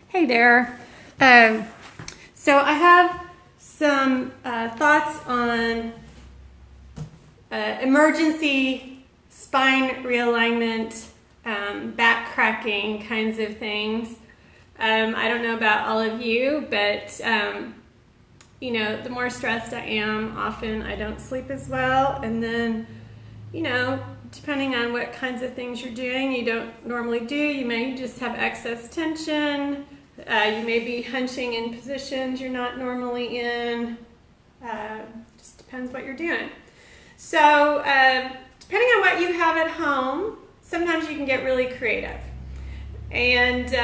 Hey there. So I have some thoughts on emergency spine realignment, back cracking kinds of things. I don't know about all of you, but you know, the more stressed I am, often I don't sleep as well. And then, you know, depending on what kinds of things you're doing, you don't normally do. You may just have excess tension. You may be hunching in positions you're not normally in. Just depends what you're doing. So depending on what you have at home, sometimes you can get really creative. And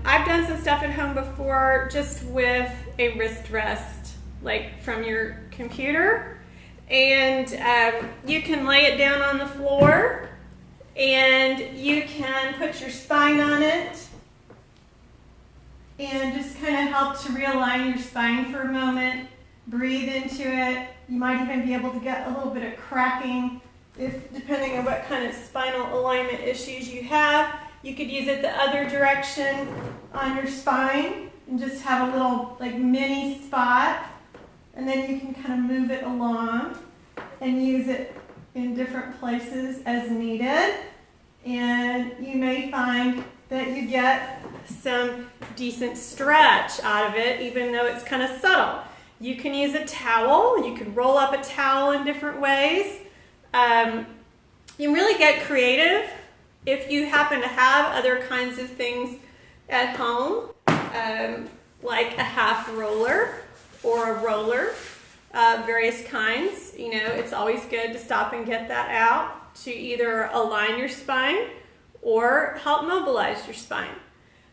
I've done some stuff at home before just with a wrist rest, like from your computer. And you can lay it down on the floor and you can put your spine on it and just kind of help to realign your spine for a moment. Breathe into it. You might even be able to get a little bit of cracking depending on what kind of spinal alignment issues you have. You could use it the other direction on your spine and just have a little like mini spot, and then you can kind of move it along and use it in different places as needed. And you may find that you get some decent stretch out of it, even though it's kind of subtle. You can use a towel. You can roll up a towel in different ways. You can really get creative if you happen to have other kinds of things at home, like a half roller or a roller, various kinds. You know, it's always good to stop and get that out to either align your spine or help mobilize your spine.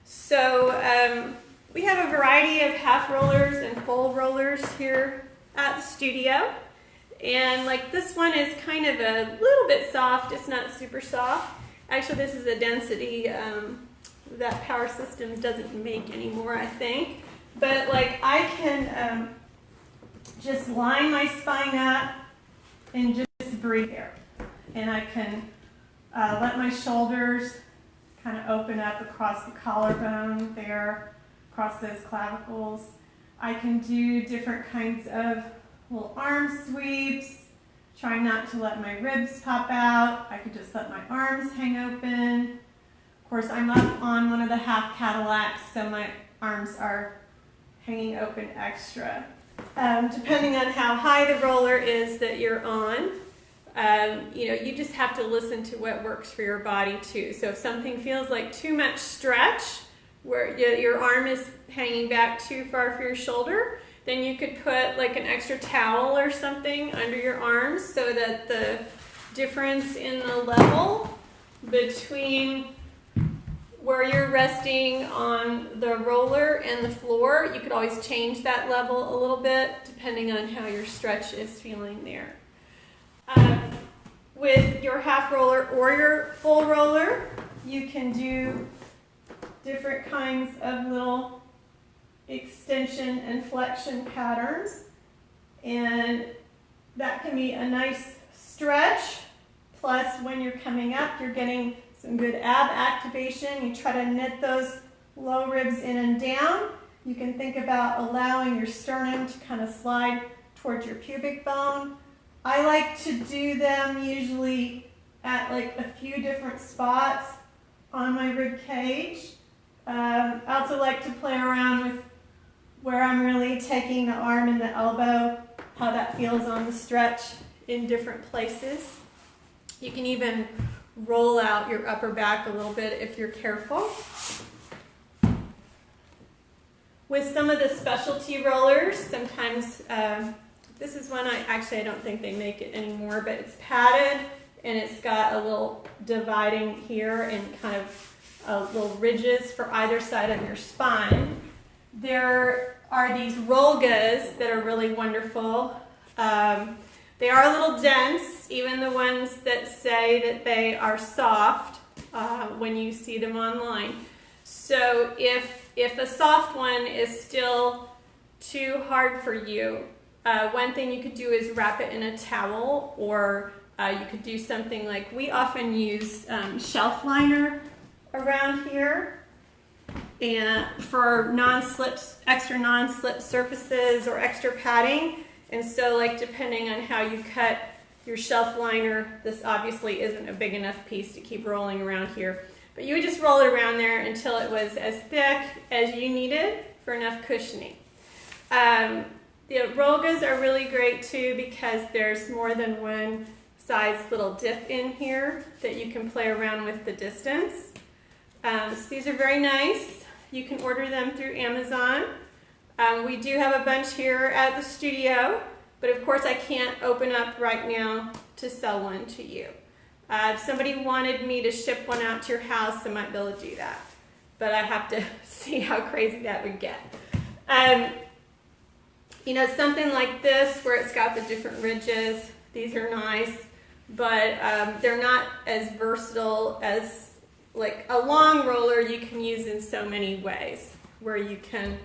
So we have a variety of half rollers and full rollers here at the studio. And like this one is kind of a little bit soft. It's not super soft. Actually, this is a density that Power Systems doesn't make anymore, I think. But like I can just line my spine up and just breathe here. And I can let my shoulders kind of open up across the collarbone there, across those clavicles. I can do different kinds of little arm sweeps. Try not to let my ribs pop out. I could just let my arms hang open. Of course, I'm up on one of the half Cadillacs, so my arms are hanging open extra. Depending on how high the roller is that you're on, you know, you just have to listen to what works for your body too. So if something feels like too much stretch, where your arm is hanging back too far for your shoulder, then you could put like an extra towel or something under your arms so that the difference in the level between where you're resting on the roller and the floor, you could always change that level a little bit depending on how your stretch is feeling there. With your half roller or your full roller, you can do different kinds of little extension and flexion patterns, and that can be a nice stretch. Plus, when you're coming up, you're getting some good ab activation. You try to knit those low ribs in and down. You can think about allowing your sternum to kind of slide towards your pubic bone. I like to do them usually at like a few different spots on my rib cage. I also like to play around with where I'm really taking the arm and the elbow, how that feels on the stretch in different places. You can even roll out your upper back a little bit if you're careful. With some of the specialty rollers, sometimes, this is one I don't think they make it anymore, but it's padded and it's got a little dividing here and kind of little ridges for either side of your spine. There are these Rolgas that are really wonderful. They are a little dense, even the ones that say that they are soft when you see them online. So if a soft one is still too hard for you, one thing you could do is wrap it in a towel, or you could do something like we often use shelf liner around here. and for extra non-slip surfaces or extra padding. And so like depending on how you cut your shelf liner, this obviously isn't a big enough piece to keep rolling around here. But you would just roll it around there until it was as thick as you needed for enough cushioning. The Rolgas are really great too because there's more than one size little dip in here that you can play around with the distance. So these are very nice. You can order them through Amazon. We do have a bunch here at the studio, but of course I can't open up right now to sell one to you. If somebody wanted me to ship one out to your house, I might be able to do that. But I have to see how crazy that would get. You know, something like this where it's got the different ridges, these are nice, but they're not as versatile as like a long roller you can use in so many ways where you can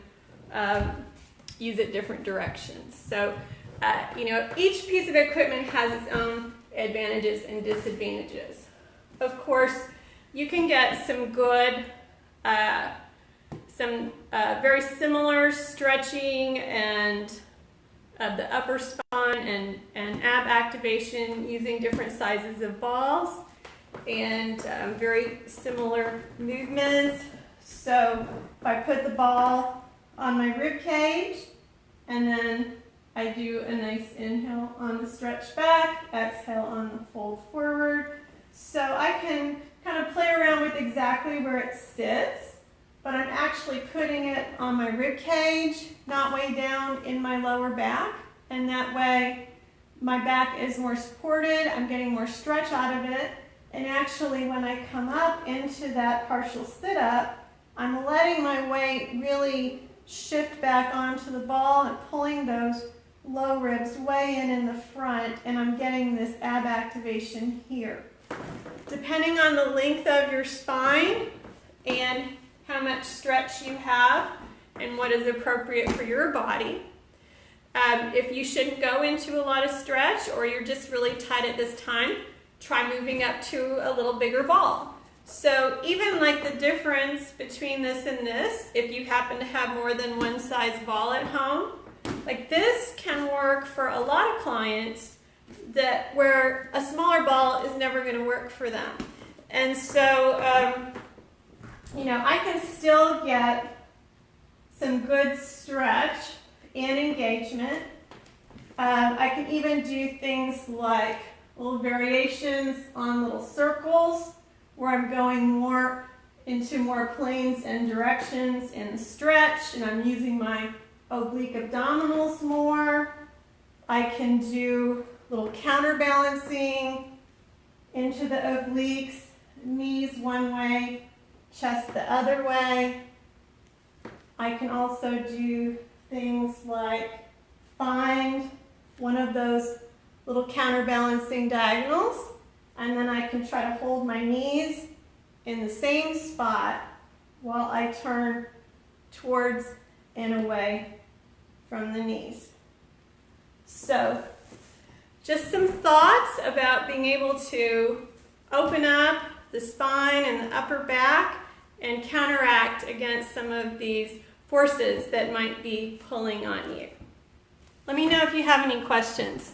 use it different directions. So, you know, each piece of equipment has its own advantages and disadvantages. Of course, you can get some good, very similar stretching and the upper spine and ab activation using different sizes of balls and very similar movements. So if I put the ball on my rib cage and then I do a nice inhale on the stretch back, exhale on the fold forward. So I can kind of play around with exactly where it sits, but I'm actually putting it on my rib cage, not way down in my lower back. And that way my back is more supported, I'm getting more stretch out of it. And actually when I come up into that partial sit-up, I'm letting my weight really shift back onto the ball and pulling those low ribs way in the front, and I'm getting this ab activation here. Depending on the length of your spine and how much stretch you have and what is appropriate for your body, if you shouldn't go into a lot of stretch or you're just really tight at this time, try moving up to a little bigger ball. So even like the difference between this and this, if you happen to have more than one size ball at home, like this can work for a lot of clients that where a smaller ball is never going to work for them. And so, you know, I can still get some good stretch and engagement. I can even do things like little variations on little circles where I'm going more into more planes and directions in the stretch, and I'm using my oblique abdominals more. I can do little counterbalancing into the obliques, knees one way, chest the other way. I can also do things like find one of those little counterbalancing diagonals, and then I can try to hold my knees in the same spot while I turn towards and away from the knees. So just some thoughts about being able to open up the spine and the upper back and counteract against some of these forces that might be pulling on you. Let me know if you have any questions.